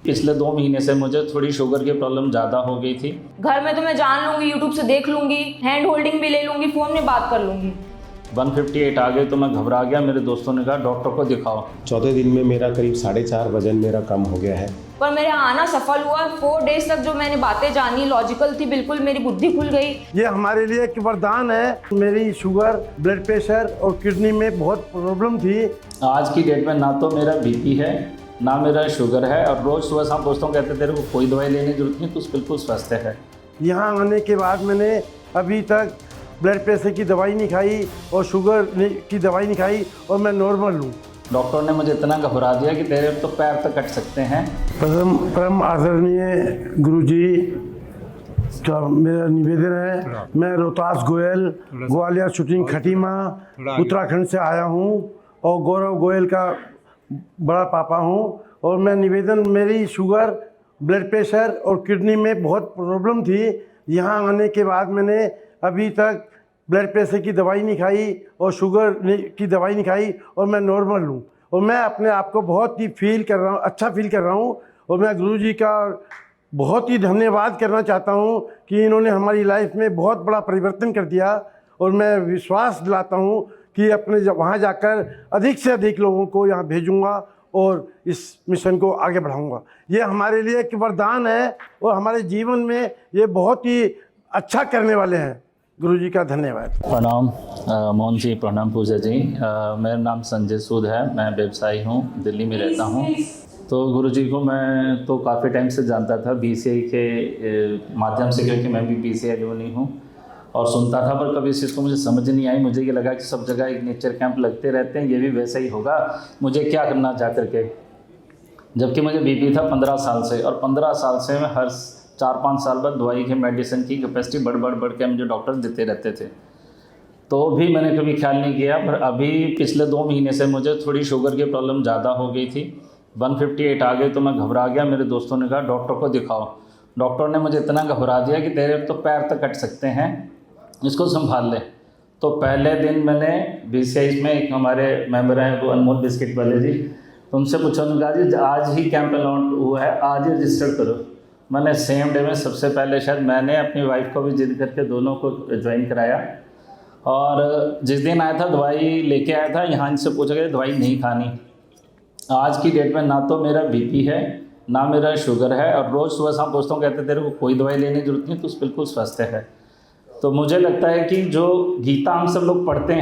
पिछले 2 महीने से मुझे थोड़ी शुगर की प्रॉब्लम ज़्यादा हो गई थी। घर में तो मैं जान लूंगी, यूट्यूब से देख लूंगी, हैंड होल्डिंग भी ले लूंगी, फ़ोन में बात कर लूंगी। 158 आ गई तो मैं घबरा गया। मेरे दोस्तों ने कहा डॉक्टर को दिखाओ। चौथे दिन में मेरा करीब 4.5 वजन मेरा कम हो गया है। पर मेरा आना सफल हुआ। 4 डेज तक जो मैंने बातें जानी लॉजिकल थी, बिल्कुल मेरी बुद्धि खुल गई। ये हमारे लिए एक वरदान है। मेरी शुगर, ब्लड प्रेशर और किडनी में बहुत प्रॉब्लम थी। आज की डेट में ना तो मेरा बीपी है, ना मेरा शुगर है, और रोज़ सुबह शाम दोस्तों कहते तेरे को कोई दवाई लेने की जरूरत नहीं, तू बिल्कुल स्वस्थ है। यहाँ आने के बाद मैंने अभी तक ब्लड प्रेशर की दवाई नहीं खाई और शुगर की दवाई नहीं खाई और मैं नॉर्मल हूँ। डॉक्टर ने मुझे इतना घबरा दिया कि तेरे तो पैर तक कट सकते हैं। परम आदरणीय गुरुजी का मेरा निवेदन है। मैं रोहतास गोयल, ग्वालियर शूटिंग खटीमा, उत्तराखंड से आया हूँ और गौरव गोयल का बड़ा पापा हूँ। और मैं निवेदन, मेरी शुगर, ब्लड प्रेशर और किडनी में बहुत प्रॉब्लम थी। यहाँ आने के बाद मैंने अभी तक ब्लड प्रेशर की दवाई नहीं खाई और शुगर की दवाई नहीं खाई और मैं नॉर्मल हूँ। और मैं अपने आप को बहुत ही अच्छा फील कर रहा हूँ। और मैं गुरुजी का बहुत ही धन्यवाद करना चाहता हूँ कि इन्होंने हमारी लाइफ में बहुत बड़ा परिवर्तन कर दिया। और मैं विश्वास दिलाता हूँ कि अपने वहाँ जाकर अधिक से अधिक लोगों को यहाँ भेजूँगा और इस मिशन को आगे बढ़ाऊँगा। ये हमारे लिए एक वरदान है और हमारे जीवन में ये बहुत ही अच्छा करने वाले हैं। गुरुजी का धन्यवाद। प्रणाम मोहन जी, प्रणाम पूजा जी। मेरा नाम संजय सूद है, मैं व्यवसायी हूँ, दिल्ली में रहता हूँ। तो गुरुजी को मैं तो काफ़ी टाइम से जानता था, बीसीआई के माध्यम से, क्योंकि मैं भी बीसीआई एलुमनी हूँ और सुनता था, पर कभी इस चीज़ को मुझे समझ नहीं आई। मुझे ये लगा कि सब जगह एक नेचर कैंप लगते रहते हैं, ये भी वैसा ही होगा, मुझे क्या करना जा करके। जबकि मुझे बीपी था 15 साल से, और 15 साल से मैं हर 4-5 साल बाद दवाई के मेडिसिन की कैपेसिटी बढ़ के मुझे डॉक्टर देते रहते थे, तो भी मैंने कभी ख्याल नहीं किया। पर अभी पिछले 2 महीने से मुझे थोड़ी शुगर की प्रॉब्लम ज़्यादा हो गई थी। 158 आ गई तो मैं घबरा गया। मेरे दोस्तों ने कहा डॉक्टर को दिखाओ। डॉक्टर ने मुझे इतना घबरा दिया कि तेरे तो पैर तक कट सकते हैं, इसको संभाल ले। तो पहले दिन मैंने बीसीआई में एक हमारे मेंबर हैं, वो अनमोल बिस्किट वाले जी, तो उनसे पूछा, उन्होंने कहा जी आज ही कैंप अलाउंड हुआ है, आज ही रजिस्टर करो। मैंने सेम डे में सबसे पहले शायद मैंने अपनी वाइफ को भी जिद करके दोनों को ज्वाइन कराया। और जिस दिन आया था दवाई लेके आया था, यहाँ इनसे पूछा गया दवाई नहीं खानी। आज की डेट में ना तो मेरा बीपी है, ना मेरा शुगर है, और रोज़ सुबह शाम दोस्तों कहते तेरे को कोई दवाई लेने की जरूरत नहीं, तू बिल्कुल स्वस्थ है। तो मुझे लगता है कि जो गीता हम सब लोग पढ़ते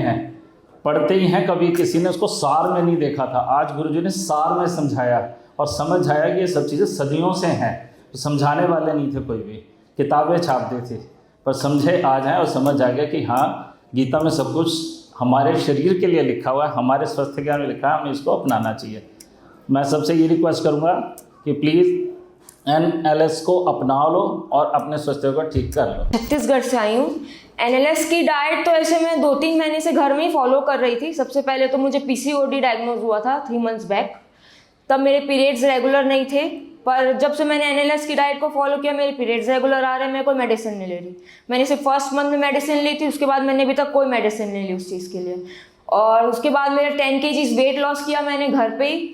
ही हैं, कभी किसी ने उसको सार में नहीं देखा था। आज गुरुजी ने सार में समझाया और समझ आया कि ये सब चीज़ें सदियों से हैं। तो समझाने वाले नहीं थे, कोई भी किताबें छाप दी थी, पर समझे आज हैं और समझ आ गया कि हाँ, गीता में सब कुछ हमारे शरीर के लिए लिखा हुआ है, हमारे स्वास्थ्य के लिए लिखा है, हमें इसको अपनाना चाहिए। मैं सबसे ये रिक्वेस्ट करूँगा कि प्लीज़ NLS को अपना लो और अपने स्वास्थ्य को ठीक कर लो। छत्तीसगढ़ से आई हूँ। NLS की डाइट तो ऐसे मैं 2-3 महीने से घर में ही फॉलो कर रही थी। सबसे पहले तो मुझे PCOD डायग्नोज हुआ था 3 मंथ्स बैक। तब मेरे पीरियड्स रेगुलर नहीं थे, पर जब से मैंने NLS की डाइट को फॉलो किया, मेरे पीरियड्स रेगुलर आ रहे हैं। मैं कोई मेडिसिन नहीं ले रही। मैंने सिर्फ फर्स्ट मंथ में मेडिसिन ली थी, उसके बाद मैंने अभी तक कोई मेडिसिन नहीं ली उस चीज़ के लिए। और उसके बाद मेरा 10 kg वेट लॉस किया मैंने घर पे ही।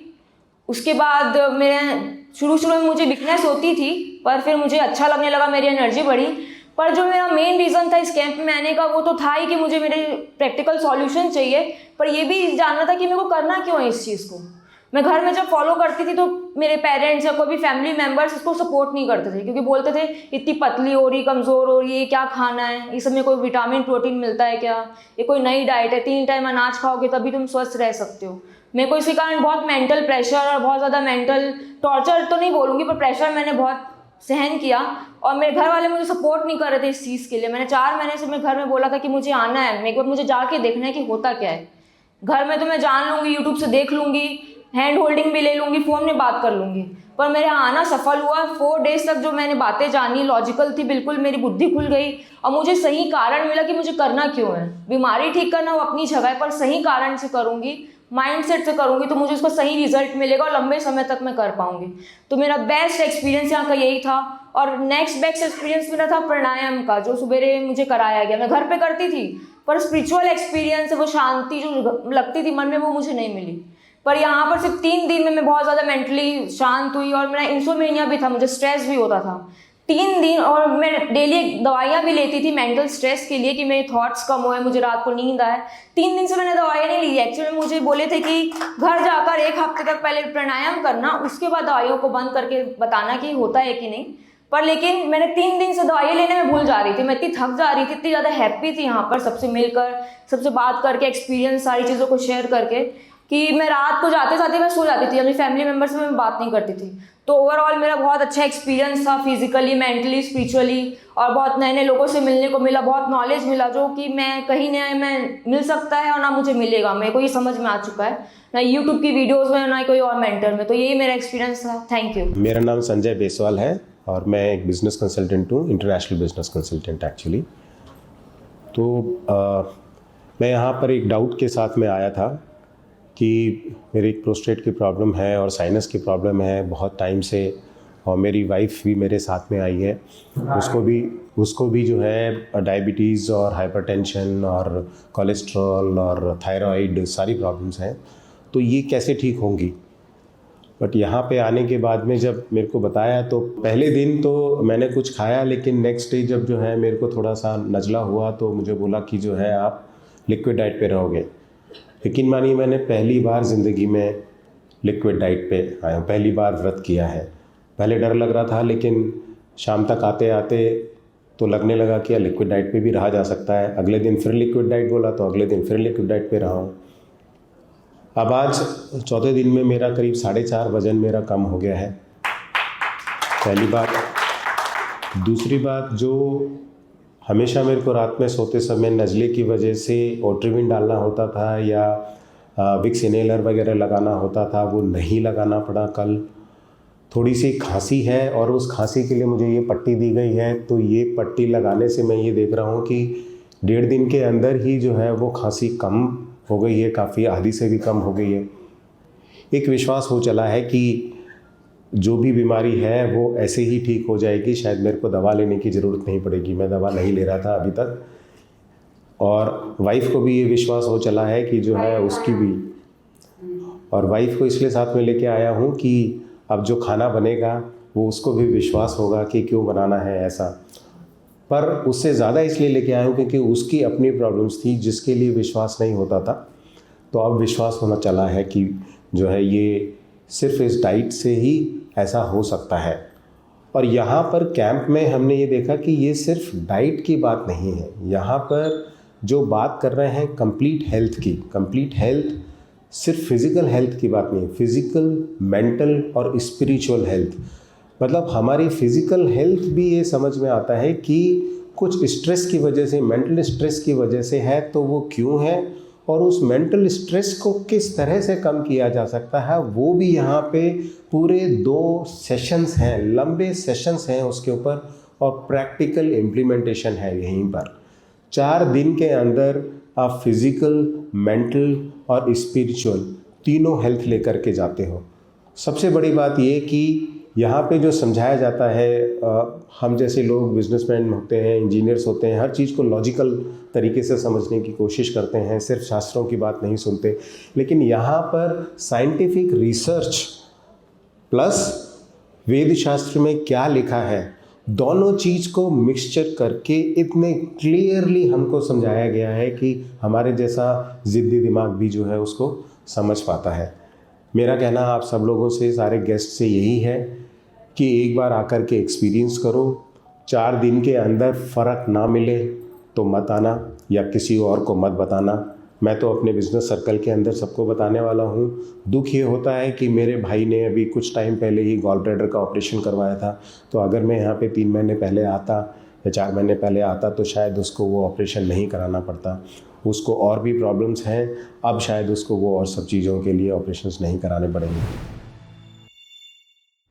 उसके बाद मेरे शुरू में मुझे वीकनेस होती थी, पर फिर मुझे अच्छा लगने लगा, मेरी एनर्जी बढ़ी। पर जो मेरा मेन रीज़न था इस कैंप में आने का, वो तो था ही कि मुझे मेरे प्रैक्टिकल सॉल्यूशन चाहिए, पर ये भी जानना था कि मेरे को करना क्यों है इस चीज़ को। मैं घर में जब फॉलो करती थी तो मेरे पेरेंट्स या कोई भी फैमिली मेम्बर्स इसको सपोर्ट नहीं करते थे, क्योंकि बोलते थे इतनी पतली हो रही, कमज़ोर हो रही है, क्या खाना है, इस में कोई विटामिन प्रोटीन मिलता है क्या, ये कोई नई डाइट है, 3 टाइम अनाज खाओगे तभी तुम स्वस्थ रह सकते हो। मेरे को इसी कारण बहुत मेंटल प्रेशर और बहुत ज़्यादा मेंटल टॉर्चर तो नहीं बोलूँगी, पर प्रेशर मैंने बहुत सहन किया। और मेरे घर वाले मुझे सपोर्ट नहीं कर रहे थे इस चीज़ के लिए। मैंने 4 महीने से मेरे घर में बोला था कि मुझे आना है, एक बार मुझे जाके देखना है कि होता क्या है। घर में तो मैं जान लूँगी, यूट्यूब से देख लूँगी, हैंड होल्डिंग भी ले लूँगी, फ़ोन में बात कर लूँगी, पर मेरा आना सफल हुआ। 4 डेज तक जो मैंने बातें जानी लॉजिकल थी, बिल्कुल मेरी बुद्धि खुल गई और मुझे सही कारण मिला कि मुझे करना क्यों है। बीमारी ठीक करना वो अपनी जगह है, पर सही कारण से करूँगी, माइंडसेट से करूँगी तो मुझे उसका सही रिजल्ट मिलेगा और लंबे समय तक मैं कर पाऊँगी। तो मेरा बेस्ट एक्सपीरियंस यहाँ का यही था। और नेक्स्ट बेस्ट एक्सपीरियंस मेरा था प्राणायाम का, जो सुबह मुझे कराया गया। मैं घर पे करती थी, पर स्पिरिचुअल एक्सपीरियंस, वो शांति जो लगती थी मन में, वो मुझे नहीं मिली। पर यहाँ पर सिर्फ 3 दिन में मैं बहुत ज़्यादा मेंटली शांत हुई और मेरा इंसोमेनिया भी था, मुझे स्ट्रेस भी होता था 3 दिन। और मैं डेली दवाइयाँ भी लेती थी मेंटल स्ट्रेस के लिए कि मेरे थॉट्स कम होए, मुझे रात को नींद आए। 3 दिन से मैंने दवाइयाँ नहीं ली। एक्चुअली मुझे बोले थे कि घर जाकर 1 हफ्ते तक पहले प्राणायाम करना, उसके बाद दवाइयों को बंद करके बताना कि होता है कि नहीं। पर लेकिन मैंने 3 दिन से दवाइयाँ लेने में भूल जा रही थी। मैं इतनी थक जा रही थी, इतनी ज़्यादा हैप्पी थी यहाँ पर सबसे मिलकर, सबसे बात करके, एक्सपीरियंस सारी चीज़ों को शेयर करके, कि मैं रात को जाते जाते मैं सो जाती थी। अपनी फैमिली मेम्बर से मैं बात नहीं करती थी। तो ओवरऑल मेरा बहुत अच्छा एक्सपीरियंस था, फिजिकली, मेंटली, स्पिरिचुअली, और बहुत नए नए लोगों से मिलने को मिला, बहुत नॉलेज मिला जो कि मैं कहीं ना मैं मिल सकता है और ना मुझे मिलेगा। मेरे को ये समझ में आ चुका है, ना यूट्यूब की वीडियोज़ में ना कोई और मेंटर में। तो यही मेरा एक्सपीरियंस था। Thank you. मेरा नाम संजय बेसवाल है और मैं एक बिज़नेस कंसल्टेंट हूँ, इंटरनेशनल बिज़नेस कंसल्टेंट एक्चुअली। तो मैं यहाँ पर एक डाउट के साथ में आया था कि मेरी एक प्रोस्टेट की प्रॉब्लम है और साइनस की प्रॉब्लम है बहुत टाइम से, और मेरी वाइफ भी मेरे साथ में आई है, उसको भी जो है डायबिटीज़ और हाइपरटेंशन और कोलेस्ट्रॉल और थायराइड सारी प्रॉब्लम्स हैं। तो ये कैसे ठीक होंगी? बट यहाँ पे आने के बाद में जब मेरे को बताया तो पहले दिन तो मैंने कुछ खाया, लेकिन नेक्स्ट डे जब जो है मेरे को थोड़ा सा नज़ला हुआ तो मुझे बोला कि जो है आप लिक्विड डाइट पे रहोगे। यकीन मानिए मैंने पहली बार ज़िंदगी में लिक्विड डाइट पे आया, पहली बार व्रत किया है। पहले डर लग रहा था, लेकिन शाम तक आते आते तो लगने लगा कि लिक्विड डाइट पे भी रहा जा सकता है। अगले दिन फिर लिक्विड डाइट बोला तो अगले दिन फिर लिक्विड डाइट पे रहा हूँ। अब आज 4थे दिन में मेरा करीब 4.5 वज़न मेरा कम हो गया है, पहली बात। दूसरी बात, जो हमेशा मेरे को रात में सोते समय नज़ले की वजह से ओट्रिविन डालना होता था या विक्स इनहेलर वगैरह लगाना होता था, वो नहीं लगाना पड़ा। कल थोड़ी सी खांसी है और उस खांसी के लिए मुझे ये पट्टी दी गई है, तो ये पट्टी लगाने से मैं ये देख रहा हूँ कि 1.5 दिन के अंदर ही जो है वो खांसी कम हो गई है, काफ़ी आधी से भी कम हो गई है। एक विश्वास हो चला है कि जो भी बीमारी है वो ऐसे ही ठीक हो जाएगी, शायद मेरे को दवा लेने की ज़रूरत नहीं पड़ेगी। मैं दवा नहीं ले रहा था अभी तक, और वाइफ को भी ये विश्वास हो चला है कि जो है उसकी भी, और वाइफ को इसलिए साथ में लेके आया हूँ कि अब जो खाना बनेगा वो उसको भी विश्वास होगा कि क्यों बनाना है ऐसा। पर उससे ज़्यादा इसलिए लेके आया हूँ क्योंकि उसकी अपनी प्रॉब्लम्स थी जिसके लिए विश्वास नहीं होता था, तो अब विश्वास होना चला है कि जो है ये सिर्फ इस डाइट से ही ऐसा हो सकता है। और यहाँ पर कैंप में हमने ये देखा कि ये सिर्फ डाइट की बात नहीं है, यहाँ पर जो बात कर रहे हैं कंप्लीट हेल्थ की। कंप्लीट हेल्थ सिर्फ फिज़िकल हेल्थ की बात नहीं, फिज़िकल, मेंटल और स्पिरिचुअल हेल्थ। मतलब हमारी फ़िज़िकल हेल्थ भी ये समझ में आता है कि कुछ स्ट्रेस की वजह से, मेंटल स्ट्रेस की वजह से है, तो वो क्यों है और उस मेंटल स्ट्रेस को किस तरह से कम किया जा सकता है, वो भी यहाँ पे पूरे 2 सेशंस हैं, लंबे सेशंस हैं उसके ऊपर, और प्रैक्टिकल इम्प्लीमेंटेशन है यहीं पर। 4 दिन के अंदर आप फिज़िकल, मेंटल और स्पिरिचुअल तीनों हेल्थ लेकर के जाते हो। सबसे बड़ी बात ये कि यहाँ पे जो समझाया जाता है, हम जैसे लोग बिजनेसमैन होते हैं, इंजीनियर्स होते हैं, हर चीज़ को लॉजिकल तरीके से समझने की कोशिश करते हैं, सिर्फ शास्त्रों की बात नहीं सुनते। लेकिन यहाँ पर साइंटिफिक रिसर्च प्लस वेद शास्त्र में क्या लिखा है, दोनों चीज़ को मिक्सचर करके इतने क्लियरली हमको समझाया गया है कि हमारे जैसा ज़िद्दी दिमाग भी जो है उसको समझ पाता है। मेरा कहना आप सब लोगों से, सारे गेस्ट से यही है कि एक बार आकर के एक्सपीरियंस करो। 4 दिन के अंदर फ़र्क ना मिले तो मत आना या किसी और को मत बताना। मैं तो अपने बिज़नेस सर्कल के अंदर सबको बताने वाला हूँ। दुख ये होता है कि मेरे भाई ने अभी कुछ टाइम पहले ही गॉल ब्लैडर का ऑपरेशन करवाया था, तो अगर मैं यहाँ पे 3 महीने पहले आता या 4 महीने पहले आता तो शायद उसको वो ऑपरेशन नहीं कराना पड़ता। उसको और भी प्रॉब्लम्स हैं, अब शायद उसको वो और सब चीज़ों के लिए ऑपरेशंस नहीं कराने पड़ेंगे।